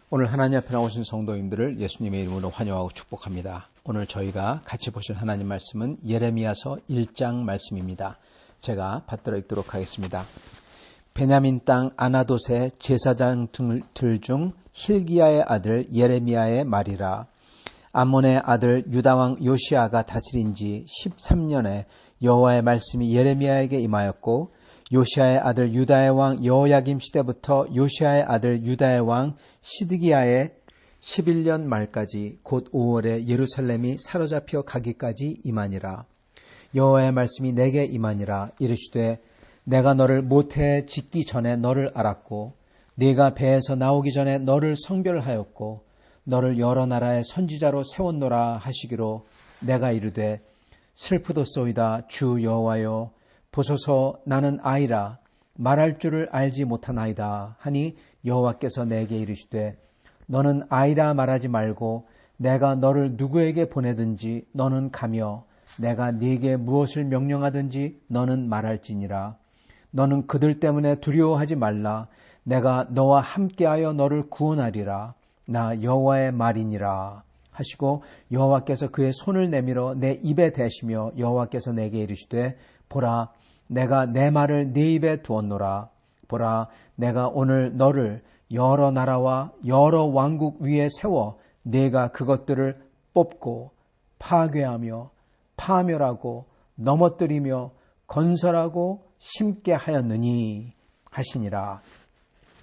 오늘 하나님 앞에 나오신 성도님들을 예수님의 이름으로 환영하고 축복합니다. 오늘 저희가 같이 보실 하나님 말씀은 예레미야서 1장 말씀입니다. 제가 받들어 읽도록 하겠습니다. 베냐민 땅 아나돗의 제사장들 중 hil기야의 아들 예레미야의 말이라. 암몬의 아들 유다왕 요시야가 다스린 지 13년에 여호와의 말씀이 예레미야에게 임하였고, 요시야의 아들 유다의 왕 여호야김 시대부터 요시야의 아들 유다의 왕 시드기야의 11년 말까지 곧 5월에 예루살렘이 사로잡혀 가기까지 임하니라. 여호와의 말씀이 내게 임하니라. 이르시되 내가 너를 모태에 짓기 전에 너를 알았고, 네가 배에서 나오기 전에 너를 성별하였고, 너를 여러 나라의 선지자로 세웠노라 하시기로, 내가 이르되 슬프도소이다 주 여호와여, 보소서 나는 아이라 말할 줄을 알지 못하나이다 하니, 여호와께서 내게 이르시되 너는 아이라 말하지 말고 내가 너를 누구에게 보내든지 너는 가며 내가 네게 무엇을 명령하든지 너는 말할지니라. 너는 그들 때문에 두려워하지 말라. 내가 너와 함께하여 너를 구원하리라. 나 여호와의 말이니라 하시고, 여호와께서 그의 손을 내밀어 내 입에 대시며 여호와께서 내게 이르시되 보라, 내가 내 말을 네 입에 두었노라. 보라, 내가 오늘 너를 여러 나라와 여러 왕국 위에 세워 네가 그것들을 뽑고 파괴하며 파멸하고 넘어뜨리며 건설하고 심게 하였느니 하시니라.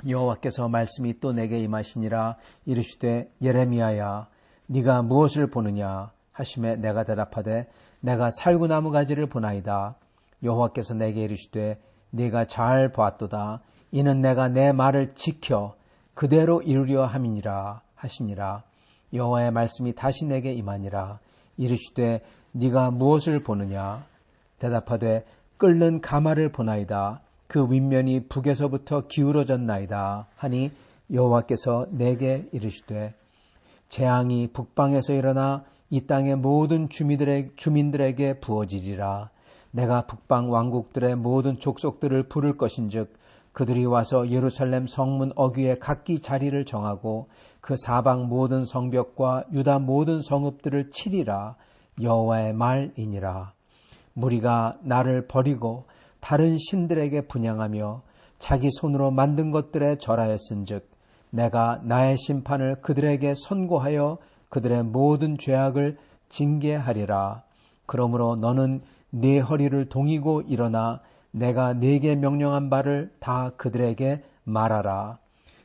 여호와께서 말씀이 또 내게 임하시니라. 이르시되 예레미야야, 네가 무엇을 보느냐 하시매 내가 대답하되 내가 살구나무 가지를 보나이다. 여호와께서 내게 이르시되 네가 잘 보았도다. 이는 내가 내 말을 지켜 그대로 이루려 함이니라 하시니라. 여호와의 말씀이 다시 내게 임하니라. 이르시되 네가 무엇을 보느냐. 대답하되 끓는 가마를 보나이다. 그 윗면이 북에서부터 기울어졌나이다 하니, 여호와께서 내게 이르시되 재앙이 북방에서 일어나 이 땅의 모든 주민들에게 부어지리라. 내가 북방 왕국들의 모든 족속들을 부를 것인즉 그들이 와서 예루살렘 성문 어귀에 각기 자리를 정하고 그 사방 모든 성벽과 유다 모든 성읍들을 치리라. 여호와의 말이니라. 무리가 나를 버리고 다른 신들에게 분향하며 자기 손으로 만든 것들에 절하였은즉 내가 나의 심판을 그들에게 선고하여 그들의 모든 죄악을 징계하리라. 그러므로 너는 네 허리를 동이고 일어나 내가 네게 명령한 바를 다 그들에게 말하라.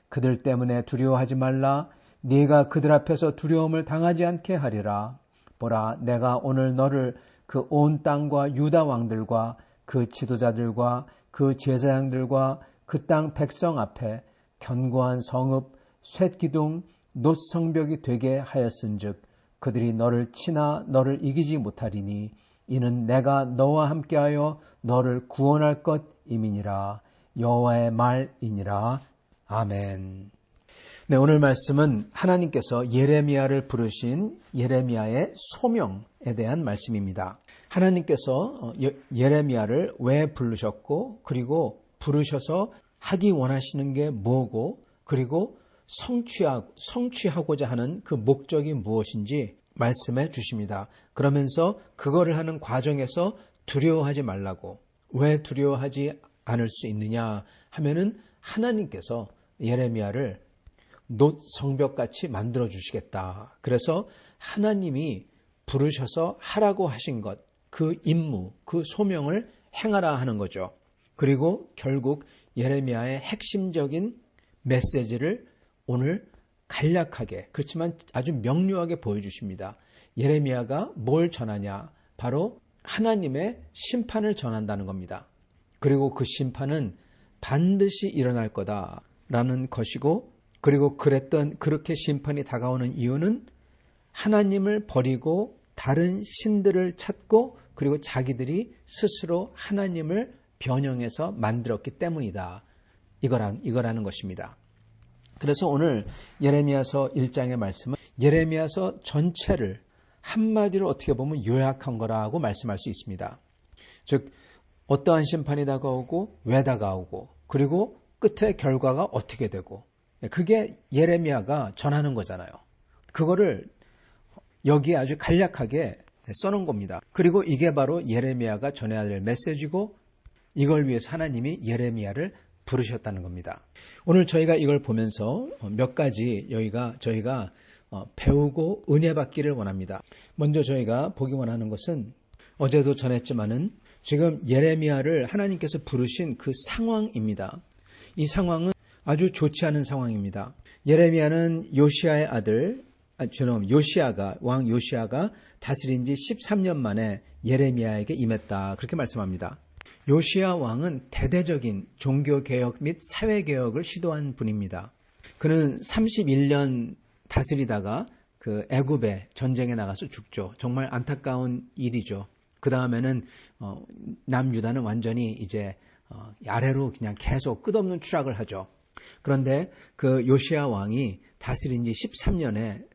그들 때문에 두려워하지 말라. 네가 그들 앞에서 두려움을 당하지 않게 하리라. 보라, 내가 오늘 너를 그 온 땅과 유다 왕들과 그 지도자들과 그 제사장들과 그 땅 백성 앞에 견고한 성읍, 쇳기둥, 놋성벽이 되게 하였은즉 그들이 너를 치나 너를 이기지 못하리니, 이는 내가 너와 함께하여 너를 구원할 것임이니라. 여호와의 말이니라. 아멘. 네, 오늘 말씀은 하나님께서 예레미야를 부르신 예레미야의 소명에 대한 말씀입니다. 하나님께서 예레미야를 왜 부르셨고, 그리고 부르셔서 하기 원하시는 게 뭐고, 그리고 성취하고자 하는 그 목적이 무엇인지 말씀해 주십니다. 그러면서 그거를 하는 과정에서 두려워하지 말라고. 왜 두려워하지 않을 수 있느냐 하면은 하나님께서 예레미야를 놋 성벽같이 만들어 주시겠다. 그래서 하나님이 부르셔서 하라고 하신 것, 그 임무, 그 소명을 행하라 하는 거죠. 그리고 결국 예레미야의 핵심적인 메시지를 오늘 간략하게, 그렇지만 아주 명료하게 보여주십니다. 예레미야가 뭘 전하냐? 바로 하나님의 심판을 전한다는 겁니다. 그리고 그 심판은 반드시 일어날 거다라는 것이고, 그리고 그렇게 심판이 다가오는 이유는 하나님을 버리고 다른 신들을 찾고, 그리고 자기들이 스스로 하나님을 변형해서 만들었기 때문이다. 이거라는 것입니다. 그래서 오늘 예레미야서 1장의 말씀은 예레미야서 전체를 한마디로 어떻게 보면 요약한 거라고 말씀할 수 있습니다. 즉, 어떠한 심판이 다가오고 왜 다가오고, 그리고 끝의 결과가 어떻게 되고, 그게 예레미야가 전하는 거잖아요. 그거를 여기에 아주 간략하게 써놓은 겁니다. 그리고 이게 바로 예레미야가 전해야 될 메시지고 이걸 위해서 하나님이 예레미야를 부르셨다는 겁니다. 오늘 저희가 이걸 보면서 몇 가지 저희가 배우고 은혜 받기를 원합니다. 먼저 저희가 보기 원하는 것은 어제도 전했지만은 지금 예레미야를 하나님께서 부르신 그 상황입니다. 이 상황은 아주 좋지 않은 상황입니다. 예레미야는 요시아의 아들, 왕 요시아가 다스린 지 13년 만에 예레미야에게 임했다. 그렇게 말씀합니다. 요시아 왕은 대대적인 종교개혁 및 사회개혁을 시도한 분입니다. 그는 31년 다스리다가 그 애굽에 전쟁에 나가서 죽죠. 정말 안타까운 일이죠. 그 다음에는 남유다는 완전히 이제 아래로 그냥 계속 끝없는 추락을 하죠. 그런데 그 요시아 왕이 다스린 지 13년에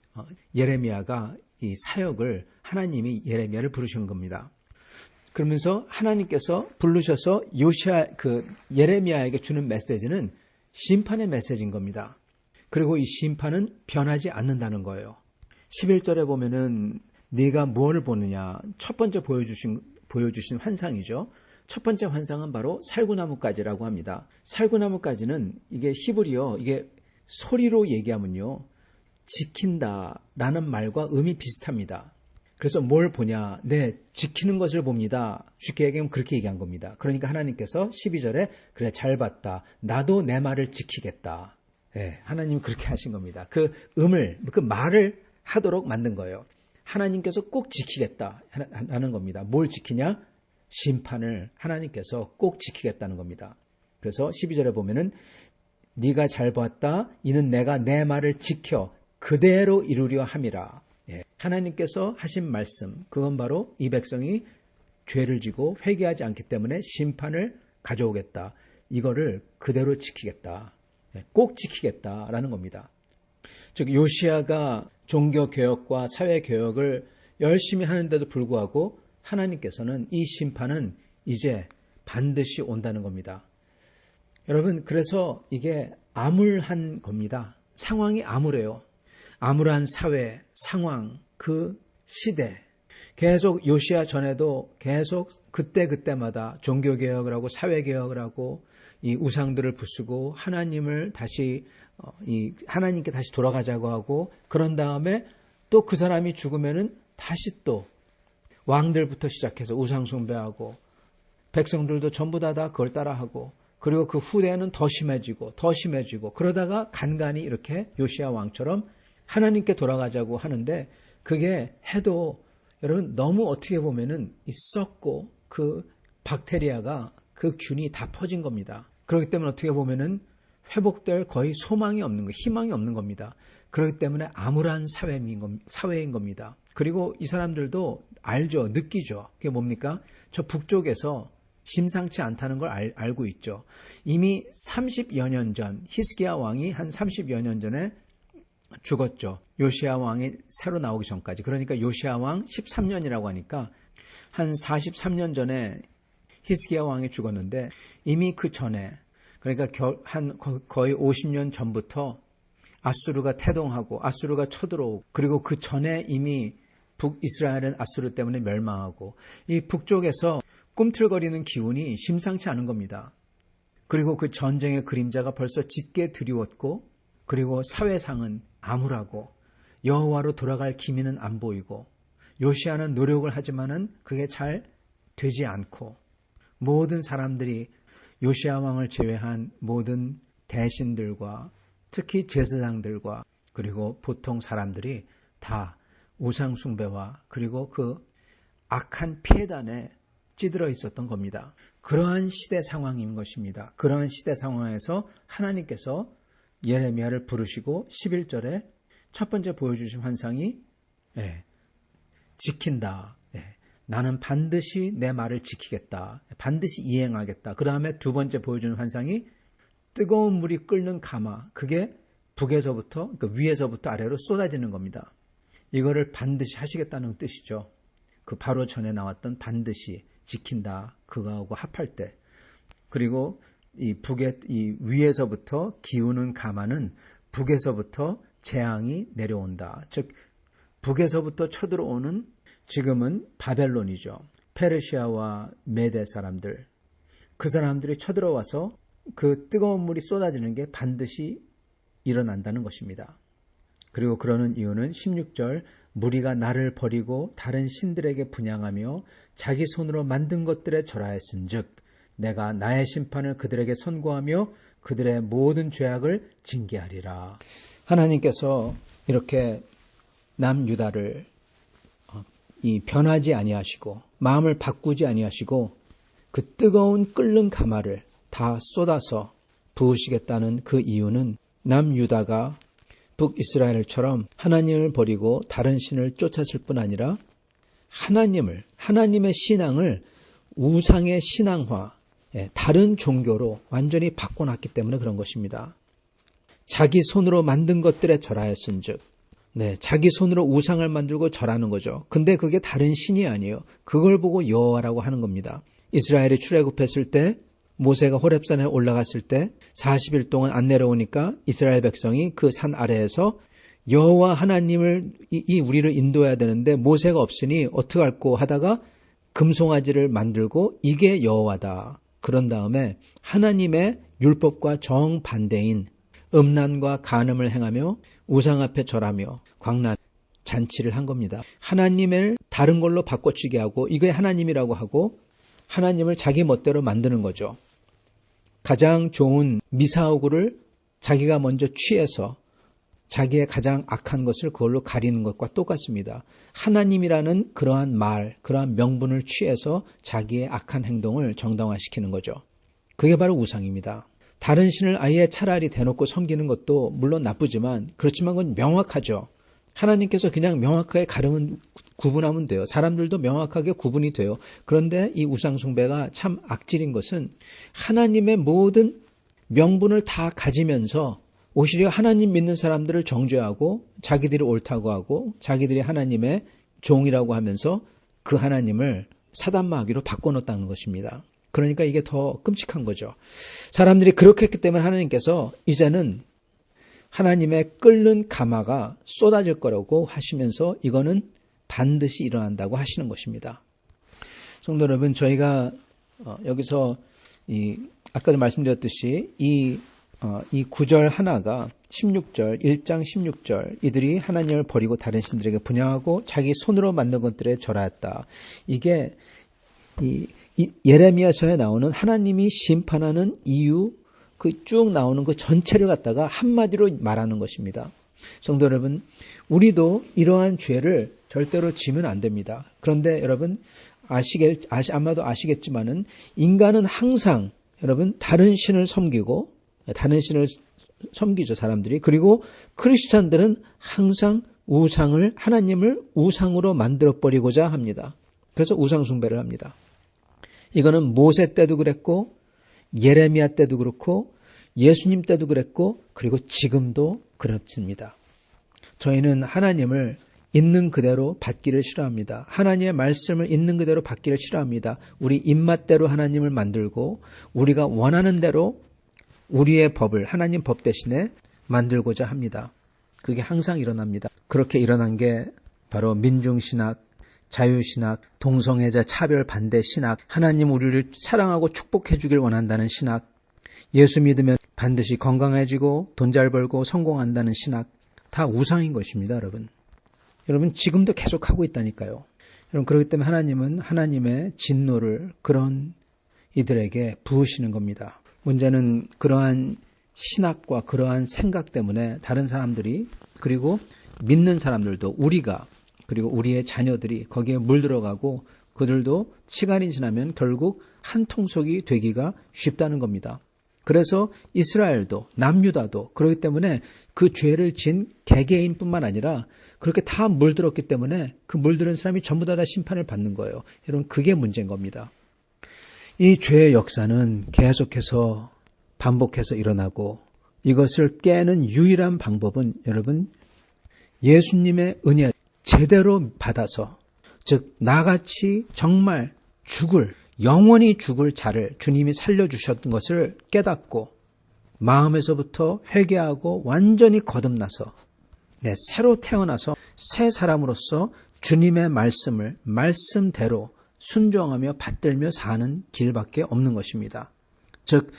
예레미야가 이 사역을 하나님이 예레미야를 부르신 겁니다. 그러면서 하나님께서 부르셔서 예레미야에게 주는 메시지는 심판의 메시지인 겁니다. 그리고 이 심판은 변하지 않는다는 거예요. 11절에 보면은 네가 무엇을 보느냐. 첫 번째 보여주신 환상이죠. 첫 번째 환상은 바로 살구나무가지라고 합니다. 살구나무가지는 이게 히브리어, 이게 소리로 얘기하면요, 지킨다라는 말과 음이 비슷합니다. 그래서 뭘 보냐? 네, 지키는 것을 봅니다. 쉽게 얘기하면 그렇게 얘기한 겁니다. 그러니까 하나님께서 12절에 그래, 잘 봤다. 나도 내 말을 지키겠다. 네, 하나님 그렇게 하신 겁니다. 그 말을 하도록 만든 거예요. 하나님께서 꼭 지키겠다 하는 겁니다. 뭘 지키냐? 심판을 하나님께서 꼭 지키겠다는 겁니다. 그래서 12절에 보면은 네가 잘 봤다. 이는 내가 내 말을 지켜 그대로 이루려 함이라. 예, 하나님께서 하신 말씀, 그건 바로 이 백성이 죄를 지고 회개하지 않기 때문에 심판을 가져오겠다. 이거를 그대로 지키겠다. 예, 꼭 지키겠다라는 겁니다. 즉 요시아가 종교개혁과 사회개혁을 열심히 하는데도 불구하고 하나님께서는 이 심판은 이제 반드시 온다는 겁니다. 여러분, 그래서 이게 암울한 겁니다. 상황이 암울해요. 암울한 사회, 상황, 그 시대. 계속 요시아 전에도 계속 그때마다 종교개혁을 하고 사회개혁을 하고 이 우상들을 부수고 하나님을 다시 하나님께 다시 돌아가자고 하고, 그런 다음에 또 그 사람이 죽으면은 다시 또 왕들부터 시작해서 우상 숭배하고 백성들도 전부 다 그걸 따라하고, 그리고 그 후대에는 더 심해지고 그러다가 간간히 이렇게 요시아 왕처럼 하나님께 돌아가자고 하는데, 그게 해도 여러분 너무 어떻게 보면은 썩고 그 박테리아가 그 균이 다 퍼진 겁니다. 그렇기 때문에 어떻게 보면은 회복될 거의 희망이 없는 겁니다. 그렇기 때문에 암울한 사회인 겁니다. 그리고 이 사람들도 알죠, 느끼죠. 그게 뭡니까? 저 북쪽에서 심상치 않다는 걸 알고 있죠. 이미 30여 년 전, 히스기야 왕이 한 30여 년 전에 죽었죠. 요시아 왕이 새로 나오기 전까지. 그러니까 요시아 왕 13년이라고 하니까 한 43년 전에 히스기야 왕이 죽었는데, 이미 그 전에, 그러니까 거의 50년 전부터 아수르가 태동하고 아수르가 쳐들어오고, 그리고 그 전에 이미 북이스라엘은 아수르 때문에 멸망하고, 이 북쪽에서 꿈틀거리는 기운이 심상치 않은 겁니다. 그리고 그 전쟁의 그림자가 벌써 짙게 드리웠고, 그리고 사회상은 암울하고 여호와로 돌아갈 기미는 안 보이고, 요시아는 노력을 하지만은 그게 잘 되지 않고, 모든 사람들이 요시아 왕을 제외한 모든 대신들과 특히 제사장들과 그리고 보통 사람들이 다 우상 숭배와 그리고 그 악한 피해단에 찌들어 있었던 겁니다. 그러한 시대 상황인 것입니다. 그러한 시대 상황에서 하나님께서 예레미야를 부르시고 11절에 첫 번째 보여주신 환상이 지킨다. 나는 반드시 내 말을 지키겠다. 반드시 이행하겠다. 그 다음에 두 번째 보여주는 환상이 뜨거운 물이 끓는 가마. 그게 북에서부터, 그러니까 위에서부터 아래로 쏟아지는 겁니다. 이거를 반드시 하시겠다는 뜻이죠. 그 바로 전에 나왔던 반드시 지킨다. 그거하고 합할 때. 그리고 이 위에서부터 기우는 가마는 북에서부터 재앙이 내려온다. 즉 북에서부터 쳐들어오는 지금은 바벨론이죠. 페르시아와 메대 사람들, 그 사람들이 쳐들어와서 그 뜨거운 물이 쏟아지는 게 반드시 일어난다는 것입니다. 그리고 그러는 이유는 16절, 무리가 나를 버리고 다른 신들에게 분향하며 자기 손으로 만든 것들에 절하였은즉 내가 나의 심판을 그들에게 선고하며 그들의 모든 죄악을 징계하리라. 하나님께서 이렇게 남유다를 변하지 아니하시고 마음을 바꾸지 아니하시고 그 뜨거운 끓는 가마를 다 쏟아서 부으시겠다는 그 이유는 남유다가 북이스라엘처럼 하나님을 버리고 다른 신을 쫓았을 뿐 아니라 하나님의 신앙을 우상의 신앙화, 다른 종교로 완전히 바꿔놨기 때문에 그런 것입니다. 자기 손으로 만든 것들에 절하였은즉, 자기 손으로 우상을 만들고 절하는 거죠. 근데 그게 다른 신이 아니에요. 그걸 보고 여호와라고 하는 겁니다. 이스라엘이 출애굽했을 때, 모세가 호렙산에 올라갔을 때 40일 동안 안 내려오니까 이스라엘 백성이 그 산 아래에서 여호와 하나님을 우리를 인도해야 되는데 모세가 없으니 어떡할꼬 하다가 금송아지를 만들고 이게 여호와다. 그런 다음에 하나님의 율법과 정반대인 음란과 간음을 행하며 우상 앞에 절하며 광란 잔치를 한 겁니다. 하나님을 다른 걸로 바꿔치게 하고 이게 하나님이라고 하고 하나님을 자기 멋대로 만드는 거죠. 가장 좋은 미사오구를 자기가 먼저 취해서 자기의 가장 악한 것을 그걸로 가리는 것과 똑같습니다. 하나님이라는 그러한 그러한 명분을 취해서 자기의 악한 행동을 정당화시키는 거죠. 그게 바로 우상입니다. 다른 신을 아예 차라리 대놓고 섬기는 것도 물론 나쁘지만 그렇지만 그건 명확하죠. 하나님께서 그냥 명확하게 구분하면 돼요. 사람들도 명확하게 구분이 돼요. 그런데 이 우상 숭배가 참 악질인 것은 하나님의 모든 명분을 다 가지면서 오히려 하나님 믿는 사람들을 정죄하고 자기들이 옳다고 하고 자기들이 하나님의 종이라고 하면서 그 하나님을 사단마귀로 바꿔놓았다는 것입니다. 그러니까 이게 더 끔찍한 거죠. 사람들이 그렇게 했기 때문에 하나님께서 이제는 하나님의 끓는 가마가 쏟아질 거라고 하시면서 이거는 반드시 일어난다고 하시는 것입니다. 성도 여러분, 저희가 여기서 아까도 말씀드렸듯이 이 구절 하나가 16절, 1장 16절, 이들이 하나님을 버리고 다른 신들에게 분향하고 자기 손으로 만든 것들에 절하였다. 이게 예레미야서에 나오는 하나님이 심판하는 이유, 그 쭉 나오는 그 전체를 갖다가 한마디로 말하는 것입니다. 성도 여러분, 우리도 이러한 죄를 절대로 지면 안 됩니다. 그런데 여러분, 아마도 아시겠지만은 인간은 항상 여러분 다른 신을 섬기고 다른 신을 섬기죠, 사람들이. 그리고 크리스찬들은 항상 하나님을 우상으로 만들어버리고자 합니다. 그래서 우상 숭배를 합니다. 이거는 모세 때도 그랬고 예레미야 때도 그렇고 예수님 때도 그랬고 그리고 지금도 그렇습니다. 저희는 하나님을 있는 그대로 받기를 싫어합니다. 하나님의 말씀을 있는 그대로 받기를 싫어합니다. 우리 입맛대로 하나님을 만들고 우리가 원하는 대로 우리의 법을 하나님 법 대신에 만들고자 합니다. 그게 항상 일어납니다. 그렇게 일어난 게 바로 민중신학, 자유신학, 동성애자 차별 반대 신학, 하나님 우리를 사랑하고 축복해 주길 원한다는 신학, 예수 믿으면 반드시 건강해지고 돈 잘 벌고 성공한다는 신학, 다 우상인 것입니다, 여러분. 여러분 지금도 계속하고 있다니까요. 여러분 그렇기 때문에 하나님은 하나님의 진노를 그런 이들에게 부으시는 겁니다. 문제는 그러한 신학과 그러한 생각 때문에 다른 사람들이 그리고 믿는 사람들도 우리가 그리고 우리의 자녀들이 거기에 물들어가고 그들도 시간이 지나면 결국 한 통속이 되기가 쉽다는 겁니다. 그래서 이스라엘도 남유다도 그렇기 때문에 그 죄를 진 개개인뿐만 아니라 그렇게 다 물들었기 때문에 그 물들은 사람이 전부 다 심판을 받는 거예요. 여러분 그게 문제인 겁니다. 이 죄의 역사는 계속해서 반복해서 일어나고 이것을 깨는 유일한 방법은 여러분 예수님의 은혜 제대로 받아서 즉 나같이 정말 죽을 영원히 죽을 자를 주님이 살려주셨던 것을 깨닫고 마음에서부터 회개하고 완전히 거듭나서 새로 태어나서 새 사람으로서 주님의 말씀을 말씀대로 순종하며 받들며 사는 길밖에 없는 것입니다. 즉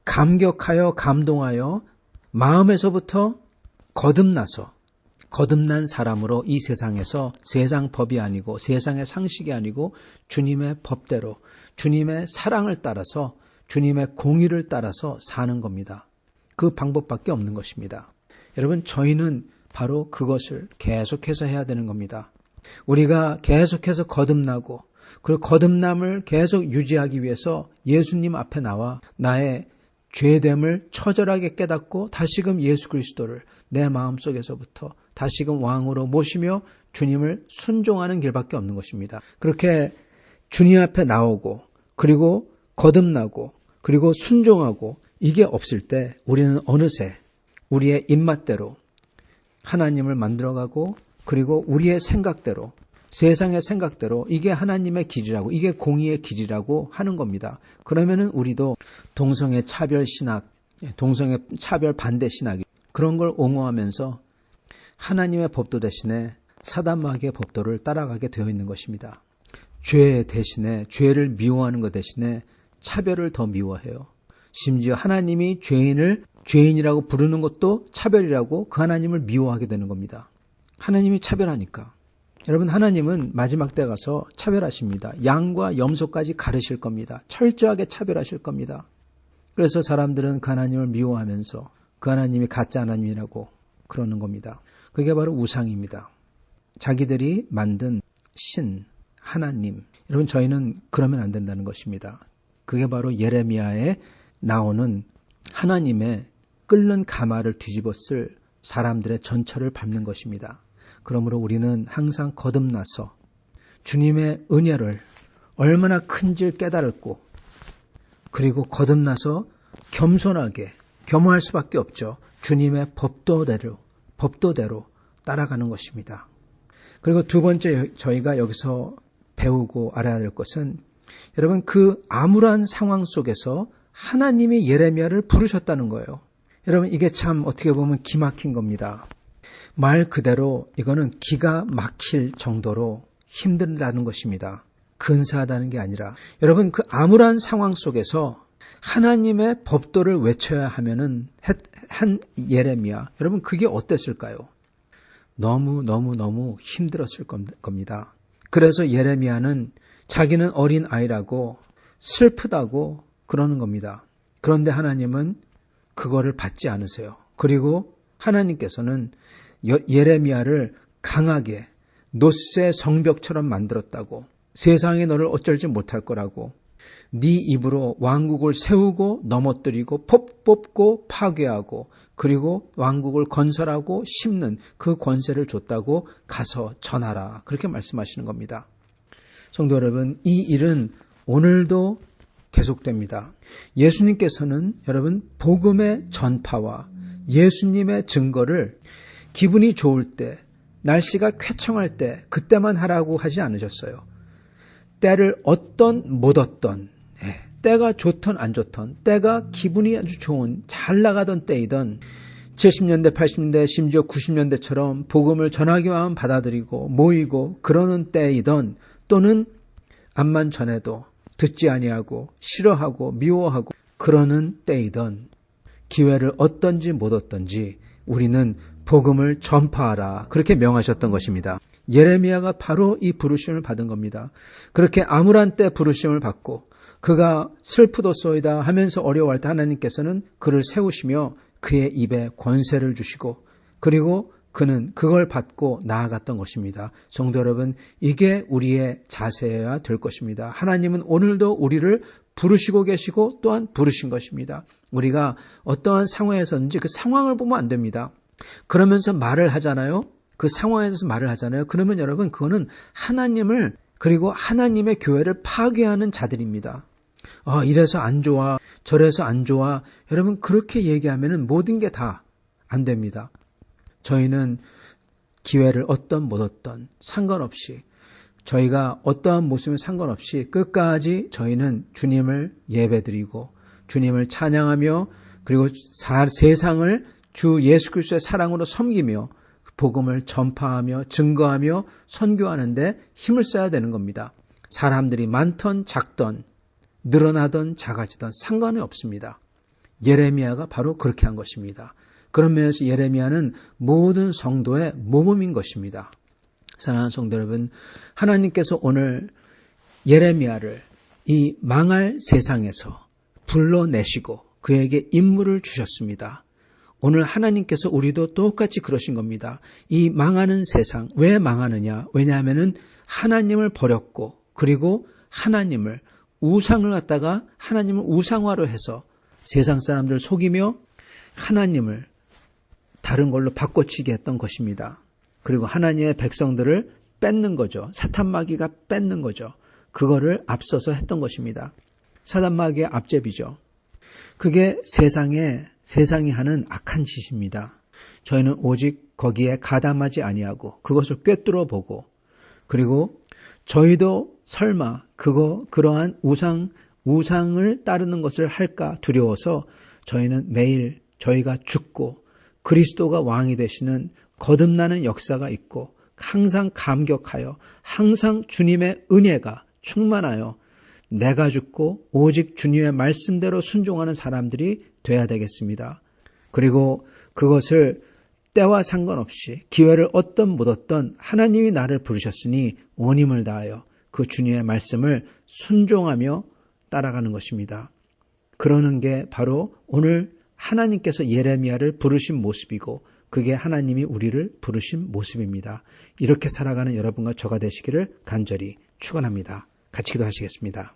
감격하여 감동하여 마음에서부터 거듭나서 거듭난 사람으로 이 세상에서 세상 법이 아니고 세상의 상식이 아니고 주님의 법대로 주님의 사랑을 따라서 주님의 공의를 따라서 사는 겁니다. 그 방법밖에 없는 것입니다. 여러분, 저희는 바로 그것을 계속해서 해야 되는 겁니다. 우리가 계속해서 거듭나고 그리고 거듭남을 계속 유지하기 위해서 예수님 앞에 나와 나의 죄됨을 처절하게 깨닫고 다시금 예수 그리스도를 내 마음속에서부터 다시금 왕으로 모시며 주님을 순종하는 길밖에 없는 것입니다. 그렇게 주님 앞에 나오고 그리고 거듭나고 그리고 순종하고 이게 없을 때 우리는 어느새 우리의 입맛대로 하나님을 만들어가고 그리고 우리의 생각대로 세상의 생각대로 이게 하나님의 길이라고 이게 공의의 길이라고 하는 겁니다. 그러면은 우리도 동성애 차별 신학, 동성애 차별 반대 신학이 그런 걸 옹호하면서 하나님의 법도 대신에 사단마귀의 법도를 따라가게 되어 있는 것입니다. 죄 대신에 죄를 미워하는 것 대신에 차별을 더 미워해요. 심지어 하나님이 죄인을 죄인이라고 부르는 것도 차별이라고 그 하나님을 미워하게 되는 겁니다. 하나님이 차별하니까. 여러분, 하나님은 마지막 때 가서 차별하십니다. 양과 염소까지 가르실 겁니다. 철저하게 차별하실 겁니다. 그래서 사람들은 그 하나님을 미워하면서 그 하나님이 가짜 하나님이라고 그러는 겁니다. 그게 바로 우상입니다. 자기들이 만든 신, 하나님. 여러분, 저희는 그러면 안 된다는 것입니다. 그게 바로 예레미야에 나오는 하나님의 끓는 가마를 뒤집었을 사람들의 전철을 밟는 것입니다. 그러므로 우리는 항상 거듭나서 주님의 은혜를 얼마나 큰지를 깨달고 그리고 거듭나서 겸손하게 겸허할 수밖에 없죠. 주님의 법도대로 따라가는 것입니다. 그리고 두 번째 저희가 여기서 배우고 알아야 될 것은 여러분, 그 암울한 상황 속에서 하나님이 예레미야를 부르셨다는 거예요. 여러분, 이게 참 어떻게 보면 기막힌 겁니다. 말 그대로 이거는 기가 막힐 정도로 힘들다는 것입니다. 근사하다는 게 아니라 여러분, 그 암울한 상황 속에서 하나님의 법도를 외쳐야 하면은 한 예레미야, 여러분 그게 어땠을까요? 너무 힘들었을 겁니다. 그래서 예레미야는 자기는 어린 아이라고 슬프다고 그러는 겁니다. 그런데 하나님은 그거를 받지 않으세요. 그리고 하나님께서는 예레미야를 강하게 노쇠 성벽처럼 만들었다고, 세상이 너를 어쩔지 못할 거라고, 네 입으로 왕국을 세우고 넘어뜨리고 뽑고 파괴하고 그리고 왕국을 건설하고 심는 그 권세를 줬다고 가서 전하라, 그렇게 말씀하시는 겁니다. 성도 여러분, 이 일은 오늘도 계속됩니다. 예수님께서는 여러분 복음의 전파와 예수님의 증거를 기분이 좋을 때, 날씨가 쾌청할 때 그때만 하라고 하지 않으셨어요. 때를 어떤 못 어떤, 때가 좋던 안 좋던, 때가 기분이 아주 좋은 잘 나가던 때이던 70년대 80년대 심지어 90년대처럼 복음을 전하기만 받아들이고 모이고 그러는 때이던, 또는 암만 전해도 듣지 아니하고 싫어하고 미워하고 그러는 때이던, 기회를 얻든지 못 얻든지 우리는 복음을 전파하라, 그렇게 명하셨던 것입니다. 예레미야가 바로 이 부르심을 받은 겁니다. 그렇게 암울한 때 부르심을 받고 그가 슬프도소이다 하면서 어려워할 때 하나님께서는 그를 세우시며 그의 입에 권세를 주시고 그리고 그는 그걸 받고 나아갔던 것입니다. 성도 여러분, 이게 우리의 자세여야 될 것입니다. 하나님은 오늘도 우리를 부르시고 계시고 또한 부르신 것입니다. 우리가 어떠한 상황에서든지 그 상황을 보면 안 됩니다. 그러면서 말을 하잖아요. 그 상황에 대해서 말을 하잖아요. 그러면 여러분, 그거는 하나님을 그리고 하나님의 교회를 파괴하는 자들입니다. 이래서 안 좋아, 저래서 안 좋아. 여러분, 그렇게 얘기하면 모든 게 다 안 됩니다. 저희는 기회를 얻던 못 얻던 상관없이 저희가 어떠한 모습에 상관없이 끝까지 저희는 주님을 예배드리고 주님을 찬양하며 그리고 세상을 주 예수 그리스도의 사랑으로 섬기며 복음을 전파하며 증거하며 선교하는 데 힘을 써야 되는 겁니다. 사람들이 많던 작던 늘어나던 작아지던 상관이 없습니다. 예레미야가 바로 그렇게 한 것입니다. 그런 면에서 예레미야는 모든 성도의 모범인 것입니다. 사랑하는 성도 여러분, 하나님께서 오늘 예레미야를 이 망할 세상에서 불러내시고 그에게 임무를 주셨습니다. 오늘 하나님께서 우리도 똑같이 그러신 겁니다. 이 망하는 세상, 왜 망하느냐? 왜냐하면 하나님을 버렸고 그리고 하나님을 우상을 갖다가 하나님을 우상화로 해서 세상 사람들 속이며 하나님을 다른 걸로 바꿔치기 했던 것입니다. 그리고 하나님의 백성들을 뺏는 거죠. 사탄마귀가 뺏는 거죠. 그거를 앞서서 했던 것입니다. 사탄마귀의 앞제비죠. 그게 세상이 하는 악한 짓입니다. 저희는 오직 거기에 가담하지 아니하고 그것을 꿰뚫어 보고 그리고 저희도 설마 그러한 우상을 따르는 것을 할까 두려워서 저희는 매일 저희가 죽고 그리스도가 왕이 되시는 거듭나는 역사가 있고 항상 감격하여 항상 주님의 은혜가 충만하여 내가 죽고 오직 주님의 말씀대로 순종하는 사람들이 돼야 되겠습니다. 그리고 그것을 때와 상관없이 기회를 얻든 못 얻든 하나님이 나를 부르셨으니 온 힘을 다하여 그 주님의 말씀을 순종하며 따라가는 것입니다. 그러는 게 바로 오늘 하나님께서 예레미야를 부르신 모습이고 그게 하나님이 우리를 부르신 모습입니다. 이렇게 살아가는 여러분과 저가 되시기를 간절히 축원합니다. 같이 기도하시겠습니다.